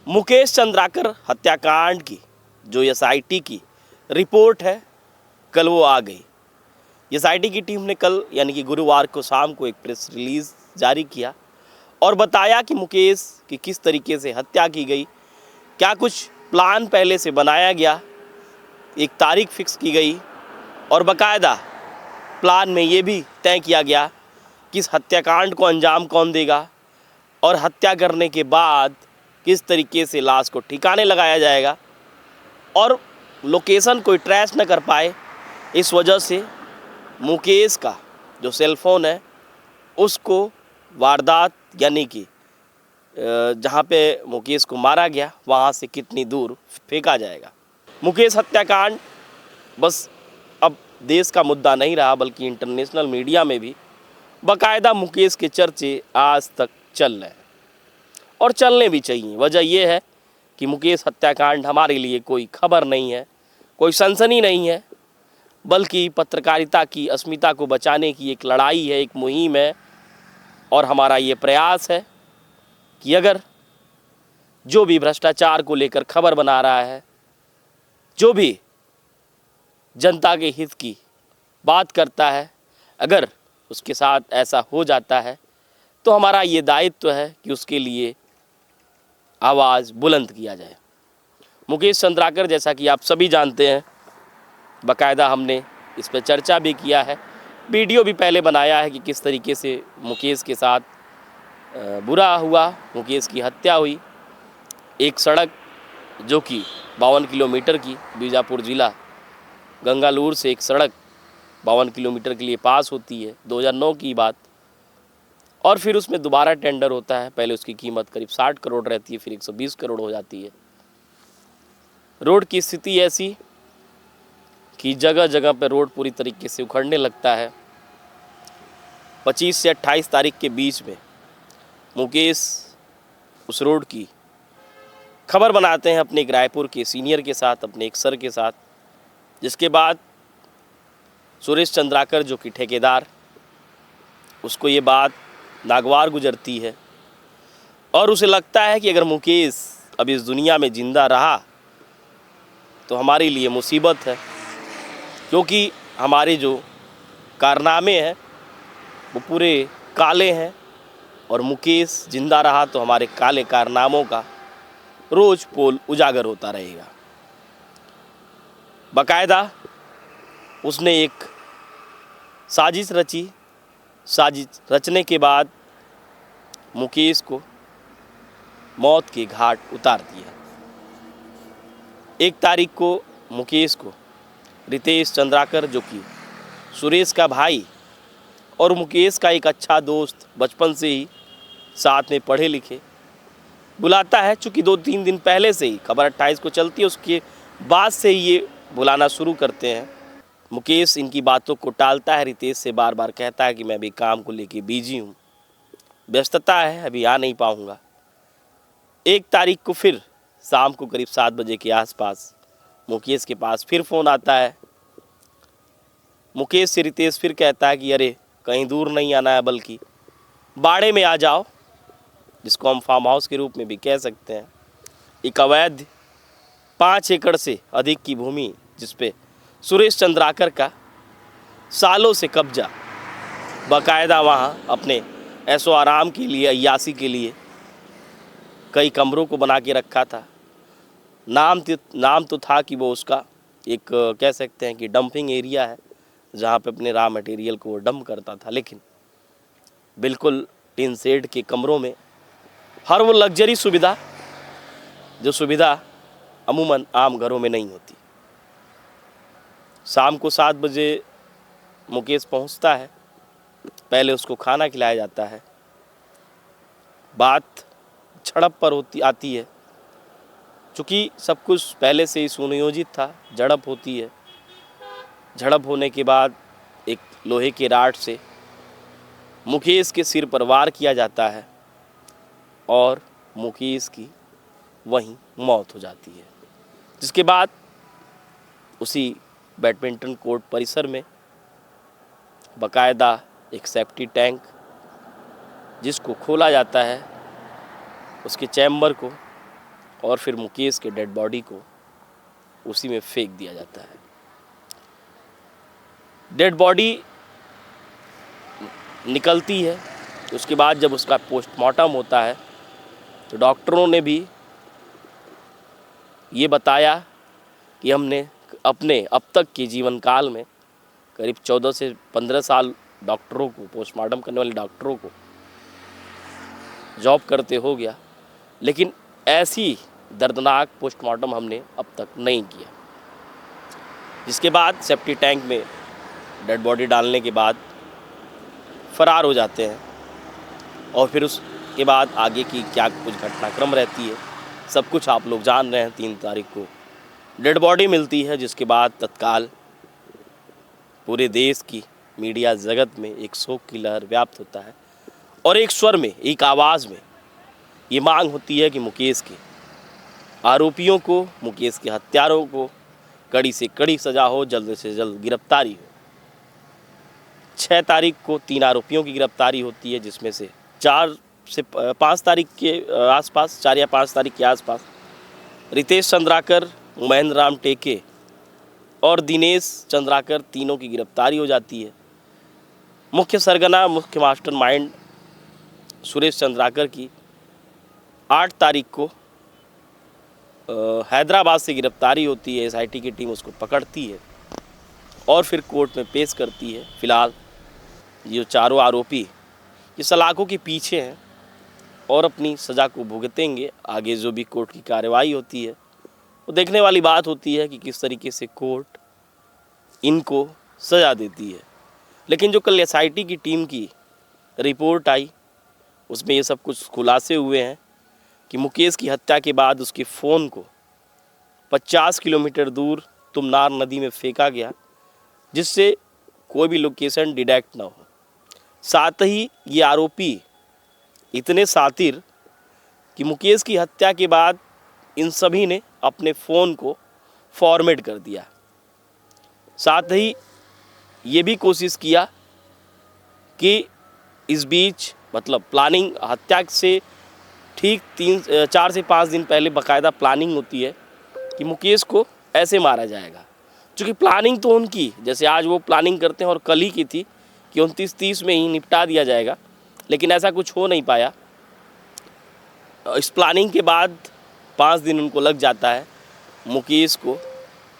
मुकेश चंद्राकर हत्याकांड की जो एसआईटी की रिपोर्ट है, कल वो आ गई। एसआईटी की टीम ने कल यानी कि गुरुवार को शाम को एक प्रेस रिलीज जारी किया और बताया कि मुकेश की किस तरीके से हत्या की गई, क्या कुछ प्लान पहले से बनाया गया, एक तारीख फिक्स की गई और बाकायदा प्लान में ये भी तय किया गया कि इस हत्याकांड को अंजाम कौन देगा और हत्या करने के बाद किस तरीके से लाश को ठिकाने लगाया जाएगा और लोकेशन कोई ट्रेस न कर पाए। इस वजह से मुकेश का जो सेलफोन है उसको वारदात यानी कि जहाँ पे मुकेश को मारा गया वहाँ से कितनी दूर फेंका जाएगा। मुकेश हत्याकांड बस अब देश का मुद्दा नहीं रहा, बल्कि इंटरनेशनल मीडिया में भी बाकायदा मुकेश के चर्चे आज तक चल रहे हैं और चलने भी चाहिए। वजह यह है कि मुकेश हत्याकांड हमारे लिए कोई खबर नहीं है, कोई सनसनी नहीं है, बल्कि पत्रकारिता की अस्मिता को बचाने की एक लड़ाई है, एक मुहिम है। और हमारा ये प्रयास है कि अगर जो भी भ्रष्टाचार को लेकर खबर बना रहा है, जो भी जनता के हित की बात करता है, अगर उसके साथ ऐसा हो जाता है तो हमारा ये दायित्व है कि उसके लिए आवाज़ बुलंद किया जाए। मुकेश चंद्राकर जैसा कि आप सभी जानते हैं, बाकायदा हमने इस पर चर्चा भी किया है, वीडियो भी पहले बनाया है कि किस तरीके से मुकेश के साथ बुरा हुआ, मुकेश की हत्या हुई। एक सड़क जो कि 52 किलोमीटर की, बीजापुर ज़िला गंगालूर से एक सड़क 52 किलोमीटर के लिए पास होती है, 2009 की बात। और फिर उसमें दोबारा टेंडर होता है, पहले उसकी कीमत करीब 60 करोड़ रहती है, फिर 120 करोड़ हो जाती है। रोड की स्थिति ऐसी कि जगह जगह पर रोड पूरी तरीके से उखड़ने लगता है। 25 से 28 तारीख के बीच में मुकेश उस रोड की खबर बनाते हैं अपने एक रायपुर के सीनियर के साथ, अपने एक सर के साथ, जिसके बाद सुरेश चंद्राकर जो कि ठेकेदार, उसको ये बात नागवार गुजरती है और उसे लगता है कि अगर मुकेश अब इस दुनिया में ज़िंदा रहा तो हमारे लिए मुसीबत है, क्योंकि हमारे जो कारनामे हैं वो पूरे काले हैं और मुकेश ज़िंदा रहा तो हमारे काले कारनामों का रोज़ पोल उजागर होता रहेगा। बाकायदा उसने एक साजिश रची, साजिश रचने के बाद मुकेश को मौत के घाट उतार दिया। 1 तारीख को मुकेश को रितेश चंद्राकर, जो कि सुरेश का भाई और मुकेश का एक अच्छा दोस्त, बचपन से ही साथ में पढ़े लिखे, बुलाता है। चूँकि 2-3 दिन पहले से ही खबर 28 को चलती है, उसके बाद से ही ये बुलाना शुरू करते हैं। मुकेश इनकी बातों को टालता है, रितेश से बार बार कहता है कि मैं अभी काम को लेके बिजी हूँ, व्यस्तता है, अभी आ नहीं पाऊँगा। 1 तारीख को फिर शाम को करीब 7 बजे के आसपास मुकेश के पास फिर फ़ोन आता है। मुकेश से रितेश फिर कहता है कि अरे कहीं दूर नहीं आना है, बल्कि बाड़े में आ जाओ, जिसको हम फार्म हाउस के रूप में भी कह सकते हैं। एक अवैध 5 एकड़ से अधिक की भूमि, जिस पे सुरेश चंद्राकर का सालों से कब्जा, बाकायदा वहाँ अपने ऐशो आराम के लिए, अय्यासी के लिए कई कमरों को बना के रखा था। नाम तो था कि वो उसका एक कह सकते हैं कि डंपिंग एरिया है, जहाँ पे अपने रॉ मटेरियल को वो डंप करता था, लेकिन बिल्कुल टिन शेड के कमरों में हर वो लग्जरी सुविधा जो सुविधा अमूमन आम घरों में नहीं होती। शाम को 7 बजे मुकेश पहुंचता है, पहले उसको खाना खिलाया जाता है। बात झड़प पर आती है, चूँकि सब कुछ पहले से ही सुनियोजित था। झड़प होती है, झड़प होने के बाद एक लोहे के राड से मुकेश के सिर पर वार किया जाता है और मुकेश की वहीं मौत हो जाती है। जिसके बाद उसी बैडमिंटन कोर्ट परिसर में बाकायदा एक सेफ्टी टैंक, जिसको खोला जाता है उसके चैम्बर को, और फिर मुकेश के डेड बॉडी को उसी में फेंक दिया जाता है। डेड बॉडी निकलती है, उसके बाद जब उसका पोस्टमार्टम होता है तो डॉक्टरों ने भी ये बताया कि हमने अपने अब तक के जीवन काल में करीब 14 से 15 साल डॉक्टरों को, पोस्टमार्टम करने वाले डॉक्टरों को जॉब करते हो गया, लेकिन ऐसी दर्दनाक पोस्टमार्टम हमने अब तक नहीं किया। जिसके बाद सेफ्टी टैंक में डेड बॉडी डालने के बाद फरार हो जाते हैं और फिर उसके बाद आगे की क्या कुछ घटनाक्रम रहती है सब कुछ आप लोग जान रहे हैं। 3 तारीख को डेड बॉडी मिलती है, जिसके बाद तत्काल पूरे देश की मीडिया जगत में एक शोक की लहर व्याप्त होता है और एक स्वर में, एक आवाज़ में ये मांग होती है कि मुकेश के आरोपियों को, मुकेश के हत्यारों को कड़ी से कड़ी सज़ा हो, जल्द से जल्द गिरफ्तारी हो। 6 तारीख को 3 आरोपियों की गिरफ्तारी होती है, जिसमें से 4 से 5 तारीख के आसपास, 4 या 5 तारीख के आसपास रितेश चंद्राकर, महेंद्र राम टेके और दिनेश चंद्राकर, तीनों की गिरफ्तारी हो जाती है। मुख्य सरगना, मुख्य मास्टरमाइंड सुरेश चंद्राकर की 8 तारीख को हैदराबाद से गिरफ्तारी होती है। SIT की टीम उसको पकड़ती है और फिर कोर्ट में पेश करती है। फिलहाल ये चारों आरोपी ये सलाखों के पीछे हैं और अपनी सज़ा को भुगतेंगे। आगे जो भी कोर्ट की कार्रवाई होती है वो देखने वाली बात होती है कि किस तरीके से कोर्ट इनको सज़ा देती है। लेकिन जो कल SIT की टीम की रिपोर्ट आई उसमें ये सब कुछ खुलासे हुए हैं कि मुकेश की हत्या के बाद उसके फ़ोन को 50 किलोमीटर दूर तुमनार नदी में फेंका गया, जिससे कोई भी लोकेशन डिटेक्ट ना हो। साथ ही ये आरोपी इतने शातिर कि मुकेश की हत्या के बाद इन सभी ने अपने फ़ोन को फॉर्मेट कर दिया। साथ ही ये भी कोशिश किया कि इस बीच, मतलब प्लानिंग, हत्या से ठीक 4 से 5 दिन पहले बाकायदा प्लानिंग होती है कि मुकेश को ऐसे मारा जाएगा। चूँकि प्लानिंग तो उनकी, जैसे आज वो प्लानिंग करते हैं और कल ही की थी कि 29-30 में ही निपटा दिया जाएगा, लेकिन ऐसा कुछ हो नहीं पाया। इस प्लानिंग के बाद 5 दिन उनको लग जाता है मुकेश को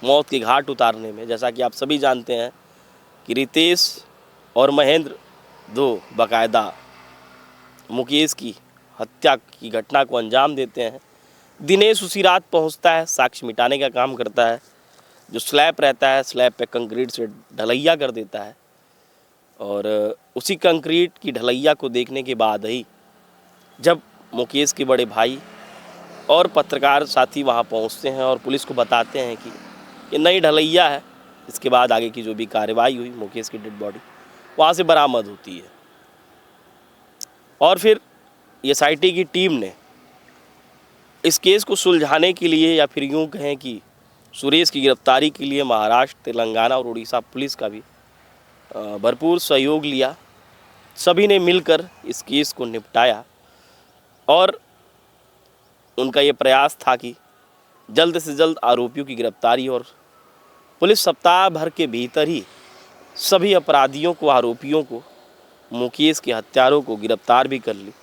मौत के घाट उतारने में। जैसा कि आप सभी जानते हैं कि रितेश और महेंद्र दो बाकायदा मुकेश की हत्या की घटना को अंजाम देते हैं। दिनेश उसी रात पहुंचता है, साक्ष्य मिटाने का काम करता है। जो स्लैब रहता है, स्लैब पे कंक्रीट से ढलैया कर देता है और उसी कंक्रीट की ढलैया को देखने के बाद ही जब मुकेश के बड़े भाई और पत्रकार साथी वहां पहुंचते हैं और पुलिस को बताते हैं कि ये नई ढलैया है, इसके बाद आगे की जो भी कार्रवाई हुई, मुकेश की डेड बॉडी वहाँ से बरामद होती है। और फिर SIT की टीम ने इस केस को सुलझाने के लिए, या फिर यूँ कहें कि सुरेश की गिरफ्तारी के लिए, महाराष्ट्र, तेलंगाना और उड़ीसा पुलिस का भी भरपूर सहयोग लिया। सभी ने मिलकर इस केस को निपटाया और उनका ये प्रयास था कि जल्द से जल्द आरोपियों की गिरफ्तारी, और पुलिस सप्ताह भर के भीतर ही सभी अपराधियों को, आरोपियों को, मुकेश के हत्यारों को गिरफ्तार भी कर ली।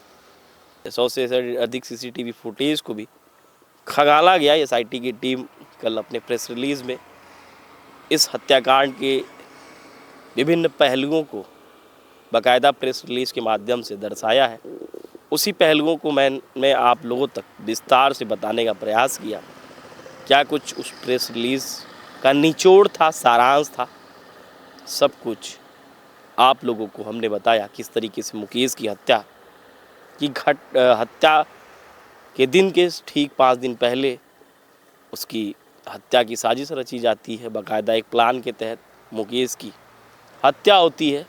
100 से अधिक CCTV फुटेज को भी खंगाला गया। SIT की टीम कल अपने प्रेस रिलीज़ में इस हत्याकांड के विभिन्न पहलुओं को बाकायदा प्रेस रिलीज़ के माध्यम से दर्शाया है। उसी पहलुओं को मैं आप लोगों तक विस्तार से बताने का प्रयास किया। क्या कुछ उस प्रेस रिलीज़ का निचोड़ था, सारांश था, सब कुछ आप लोगों को हमने बताया। किस तरीके से मुकेश की हत्या के दिन के ठीक 5 दिन पहले उसकी हत्या की साजिश रची जाती है। बाकायदा एक प्लान के तहत मुकेश की हत्या होती है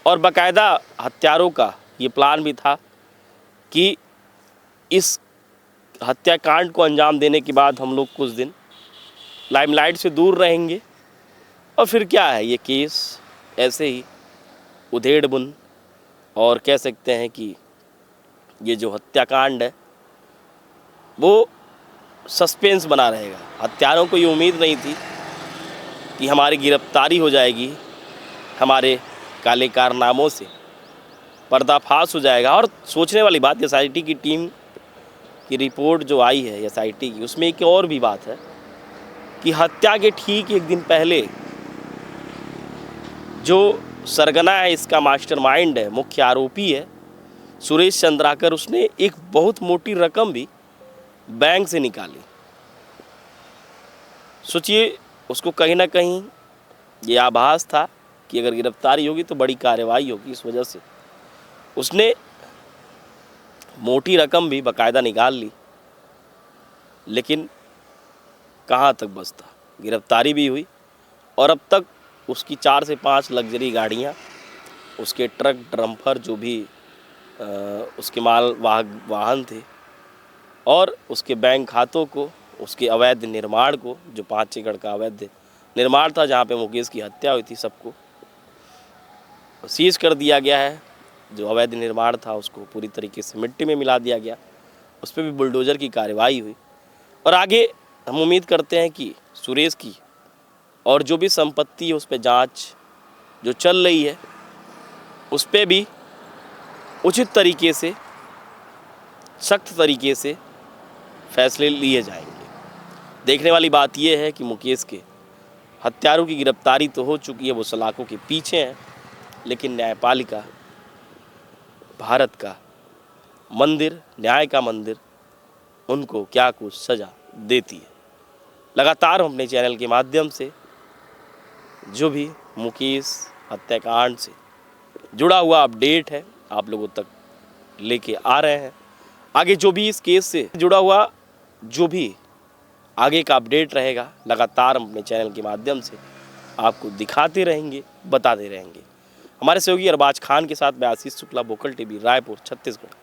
और बाकायदा हत्यारों का ये प्लान भी था कि इस हत्याकांड को अंजाम देने के बाद हम लोग कुछ दिन लाइमलाइट से दूर रहेंगे और फिर क्या है, ये केस ऐसे ही उधेड़-बुन, और कह सकते हैं कि ये जो हत्याकांड है वो सस्पेंस बना रहेगा। हत्यारों को ये उम्मीद नहीं थी कि हमारी गिरफ्तारी हो जाएगी, हमारे काले कारनामों से पर्दाफाश हो जाएगा। और सोचने वाली बात, एसआईटी की टीम की रिपोर्ट जो आई है एसआईटी की, उसमें एक और भी बात है कि हत्या के ठीक एक दिन पहले जो सरगना है, इसका मास्टरमाइंड है, मुख्य आरोपी है सुरेश चंद्राकर, उसने एक बहुत मोटी रकम भी बैंक से निकाली। सोचिए, उसको कहीं ना कहीं ये आभास था कि अगर गिरफ्तारी होगी तो बड़ी कार्रवाई होगी। इस वजह से उसने मोटी रकम भी बाकायदा निकाल ली, लेकिन कहाँ तक बचता, गिरफ्तारी भी हुई और अब तक उसकी 4 से 5 लग्जरी गाड़ियाँ, उसके ट्रक डंपर जो भी उसके माल वाहन थे और उसके बैंक खातों को, उसके अवैध निर्माण को, जो 5 एकड़ का अवैध निर्माण था जहाँ पे मुकेश की हत्या हुई थी, सबको सीज कर दिया गया है। जो अवैध निर्माण था उसको पूरी तरीके से मिट्टी में मिला दिया गया, उस पर भी बुलडोज़र की कार्रवाई हुई। और आगे हम उम्मीद करते हैं कि सुरेश की और जो भी संपत्ति है उस पर जाँच जो चल रही है उस पर भी उचित तरीके से, सख्त तरीके से फैसले लिए जाएंगे। देखने वाली बात यह है कि मुकेश के हत्यारों की गिरफ्तारी तो हो चुकी है, वो सलाखों के पीछे हैं, लेकिन न्यायपालिका, भारत का मंदिर, न्याय का मंदिर, उनको क्या कुछ सज़ा देती है। लगातार हम अपने चैनल के माध्यम से जो भी मुकेश हत्याकांड से जुड़ा हुआ अपडेट है आप लोगों तक लेके आ रहे हैं। आगे जो भी इस केस से जुड़ा हुआ जो भी आगे का अपडेट रहेगा, लगातार हम अपने चैनल के माध्यम से आपको दिखाते रहेंगे, बताते रहेंगे। हमारे सहयोगी अरबाज खान के साथ मैं आशीष शुक्ला, बोकल टीवी, रायपुर, छत्तीसगढ़।